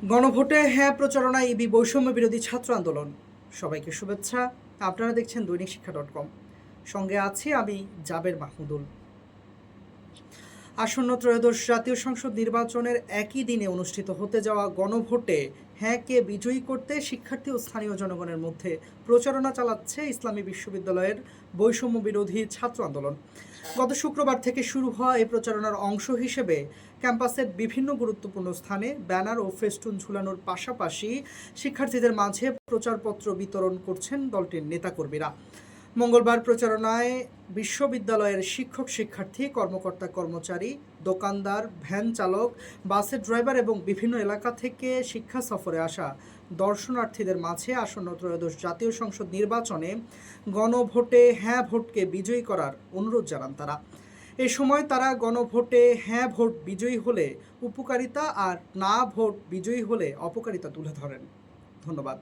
গণভোটে হ্যাঁ প্রচারণায় ইবি বৈষম্য বিরোধী ছাত্র আন্দোলন। সবাইকে শুভেচ্ছা। আপনারা দেখছেন দৈনিক শিক্ষা.com। সঙ্গে আছি আমি জাবের মাহমুদুল। আসন্ন ত্রয়োদশ জাতীয় সংসদ নির্বাচনের একই দিনে অনুষ্ঠিত হতে যাওয়া গণভোটে হ্যাঁকে বিজয়ী করতে শিক্ষার্থী ও স্থানীয় জনগণের মধ্যে প্রচারণা চালাচ্ছে ইসলামী বিশ্ববিদ্যালয়ের বৈষম্য বিরোধী ছাত্র আন্দোলন। গত শুক্রবার থেকে শুরু হওয়া এই প্রচারণার অংশ হিসেবে ক্যাম্পাসের বিভিন্ন গুরুত্বপূর্ণ স্থানে ব্যানার ও ফেস্টুন ঝুলানোর পাশাপাশি শিক্ষার্থীদের মাঝে প্রচারপত্র বিতরণ করছেন দলটির নেতাকর্মীরা। মঙ্গলবার প্রচারণায় বিশ্ববিদ্যালয়ের শিক্ষক শিক্ষার্থী, কর্মকর্তা কর্মচারী, দোকানদার, ভ্যান চালক, বাসের ড্রাইভার এবং বিভিন্ন এলাকা থেকে শিক্ষা সফরে আসা দর্শনার্থীদের মাঝে আসন্ন ত্রয়োদশ জাতীয় সংসদ নির্বাচনে গণভোটে হ্যাঁ ভোটকে বিজয়ী করার অনুরোধ জানান তারা। এ সময় তারা গণভোটে হ্যাঁ ভোট বিজয়ী হলে উপকারিতা আর না ভোট বিজয়ী হলে অপকারিতা তুলে ধরেন। ধন্যবাদ।